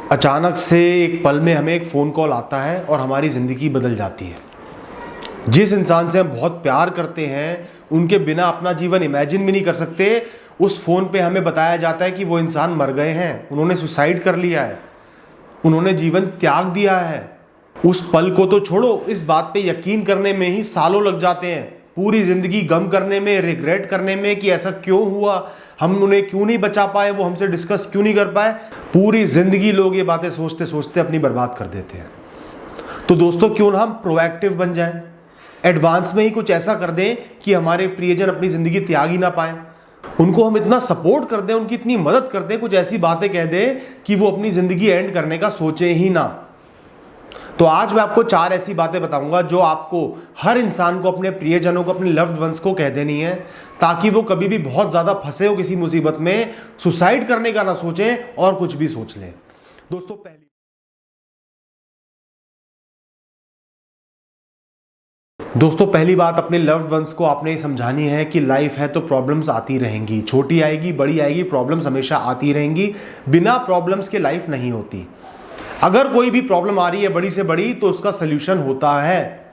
अचानक से एक पल में हमें एक फ़ोन कॉल आता है और हमारी ज़िंदगी बदल जाती है। जिस इंसान से हम बहुत प्यार करते हैं, उनके बिना अपना जीवन इमेजिन भी नहीं कर सकते, उस फ़ोन पे हमें बताया जाता है कि वो इंसान मर गए हैं, उन्होंने सुसाइड कर लिया है, उन्होंने जीवन त्याग दिया है। उस पल को तो छोड़ो, इस बात पे यकीन करने में ही सालों लग जाते हैं। पूरी ज़िंदगी गम करने में, रिग्रेट करने में कि ऐसा क्यों हुआ, हम उन्हें क्यों नहीं बचा पाए, वो हमसे डिस्कस क्यों नहीं कर पाए। पूरी ज़िंदगी लोग ये बातें सोचते सोचते अपनी बर्बाद कर देते हैं। तो दोस्तों, क्यों ना हम प्रोएक्टिव बन जाएं, एडवांस में ही कुछ ऐसा कर दें कि हमारे प्रियजन अपनी ज़िंदगी त्याग ही ना पाएं। उनको हम इतना सपोर्ट कर दें, उनकी इतनी मदद कर दें, कुछ ऐसी बातें कह दें कि वो अपनी ज़िंदगी एंड करने का सोचें ही ना। तो आज मैं आपको 4 ऐसी बातें बताऊंगा जो आपको, हर इंसान को, अपने प्रियजनों को, अपने लव्ड वंस को कह देनी है, ताकि वो कभी भी बहुत ज़्यादा फंसे हो किसी मुसीबत में, सुसाइड करने का ना सोचें और कुछ भी सोच लें। दोस्तों पहली बात, अपने लव्ड वंस को आपने समझानी है कि लाइफ है तो प्रॉब्लम्स आती रहेंगी, छोटी आएगी बड़ी आएगी, प्रॉब्लम्स हमेशा आती रहेंगी। बिना प्रॉब्लम्स के लाइफ नहीं होती। अगर कोई भी प्रॉब्लम आ रही है बड़ी से बड़ी, तो उसका सल्यूशन होता है।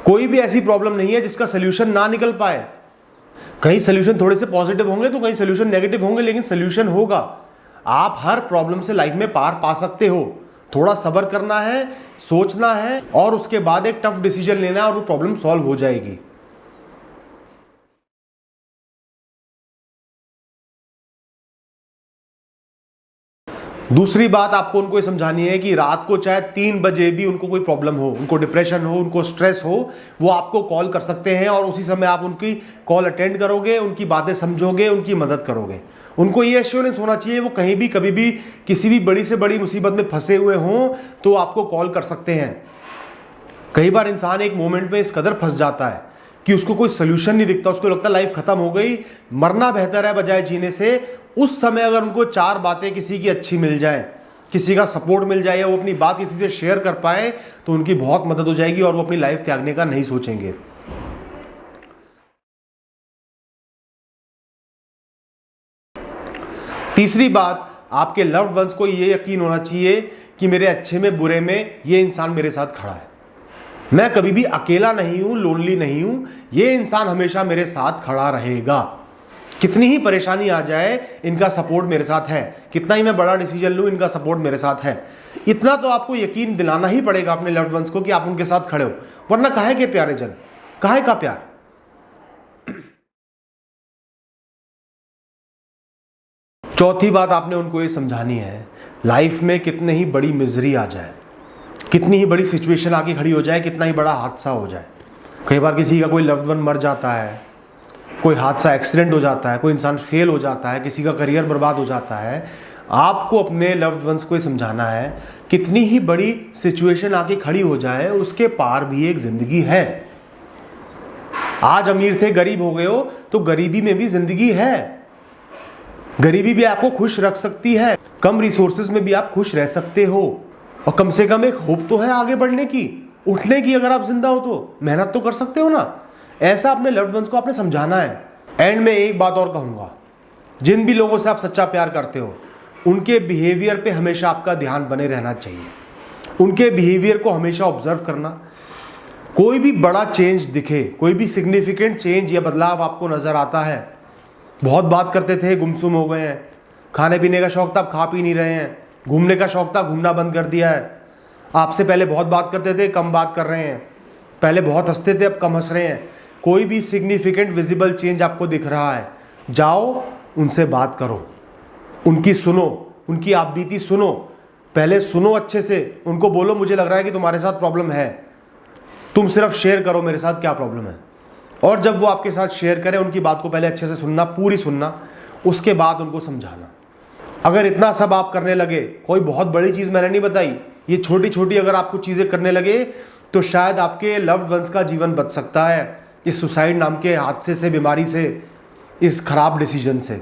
कोई भी ऐसी प्रॉब्लम नहीं है जिसका सल्यूशन ना निकल पाए। कहीं सल्यूशन थोड़े से पॉजिटिव होंगे तो कहीं सल्यूशन नेगेटिव होंगे, लेकिन सल्यूशन होगा। आप हर प्रॉब्लम से लाइफ में पार पा सकते हो। थोड़ा सब्र करना है, सोचना है और उसके बाद एक टफ डिसीजन लेना है और वो प्रॉब्लम सॉल्व हो जाएगी। दूसरी बात आपको उनको ये समझानी है कि रात को चाहे 3 बजे भी उनको कोई प्रॉब्लम हो, उनको डिप्रेशन हो, उनको स्ट्रेस हो, वो आपको कॉल कर सकते हैं और उसी समय आप उनकी कॉल अटेंड करोगे, उनकी बातें समझोगे, उनकी मदद करोगे। उनको ये एश्योरेंस होना चाहिए वो कहीं भी कभी भी किसी भी बड़ी से बड़ी मुसीबत में फंसे हुए हों तो आपको कॉल कर सकते हैं। कई बार इंसान एक मोमेंट में इस कदर फंस जाता है कि उसको कोई सोल्यूशन नहीं दिखता, उसको लगता है लाइफ खत्म हो गई, मरना बेहतर है बजाय जीने से। उस समय अगर उनको 4 बातें किसी की अच्छी मिल जाए, किसी का सपोर्ट मिल जाए या वो अपनी बात किसी से शेयर कर पाए, तो उनकी बहुत मदद हो जाएगी और वो अपनी लाइफ त्यागने का नहीं सोचेंगे। तीसरी बात, आपके लव्ड वंस को ये यकीन होना चाहिए कि मेरे अच्छे में बुरे में ये इंसान मेरे साथ खड़ा है। मैं कभी भी अकेला नहीं हूं, लोनली नहीं हूं, ये इंसान हमेशा मेरे साथ खड़ा रहेगा। कितनी ही परेशानी आ जाए, इनका सपोर्ट मेरे साथ है। कितना ही मैं बड़ा डिसीजन लूं, इनका सपोर्ट मेरे साथ है। इतना तो आपको यकीन दिलाना ही पड़ेगा अपने लव्ड वंस को कि आप उनके साथ खड़े हो, वरना काहे के प्यारे जन, काहे का प्यार। चौथी बात आपने उनको ये समझानी है, लाइफ में कितने ही बड़ी मिजरी आ जाए, कितनी ही बड़ी सिचुएशन आके खड़ी हो जाए, कितना ही बड़ा हादसा हो जाए, कई बार किसी का कोई लव्ड वन मर जाता है, कोई हादसा एक्सीडेंट हो जाता है, कोई इंसान फेल हो जाता है, किसी का करियर बर्बाद हो जाता है, आपको अपने लव्ड वंस को ये समझाना है कितनी ही बड़ी सिचुएशन आके खड़ी हो जाए, उसके पार भी एक जिंदगी है। आज अमीर थे गरीब हो गए हो तो गरीबी में भी जिंदगी है। गरीबी भी आपको खुश रख सकती है, कम रिसोर्सेज में भी आप खुश रह सकते हो और कम से कम एक होप तो है आगे बढ़ने की, उठने की। अगर आप जिंदा हो तो मेहनत तो कर सकते हो ना। ऐसा अपने लव्ड वंस को आपने समझाना है। एंड में एक बात और कहूंगा, जिन भी लोगों से आप सच्चा प्यार करते हो, उनके बिहेवियर पे हमेशा आपका ध्यान बने रहना चाहिए। उनके बिहेवियर को हमेशा ऑब्जर्व करना। कोई भी बड़ा चेंज दिखे, कोई भी सिग्निफिकेंट चेंज या बदलाव आपको नजर आता है, बहुत बात करते थे गुमसुम हो गए हैं, खाने पीने का शौक था अब खा पी नहीं रहे हैं, घूमने का शौक था घूमना बंद कर दिया है, आपसे पहले बहुत बात करते थे कम बात कर रहे हैं, पहले बहुत हंसते थे अब कम हंस रहे हैं। कोई भी सिग्निफिकेंट विजिबल चेंज आपको दिख रहा है, जाओ उनसे बात करो, उनकी सुनो, उनकी आप बीती सुनो। पहले सुनो अच्छे से, उनको बोलो मुझे लग रहा है कि तुम्हारे साथ प्रॉब्लम है, तुम सिर्फ शेयर करो मेरे साथ क्या प्रॉब्लम है। और जब वो आपके साथ शेयर करें, उनकी बात को पहले अच्छे से सुनना, पूरी सुनना, उसके बाद उनको समझाना। अगर इतना सब आप करने लगे, कोई बहुत बड़ी चीज़ मैंने नहीं बताई, ये छोटी छोटी अगर आप कुछ चीज़ें करने लगे तो शायद आपके लव्ड वंस का जीवन बच सकता है इस सुसाइड नाम के हादसे से, बीमारी से, इस खराब डिसीजन से।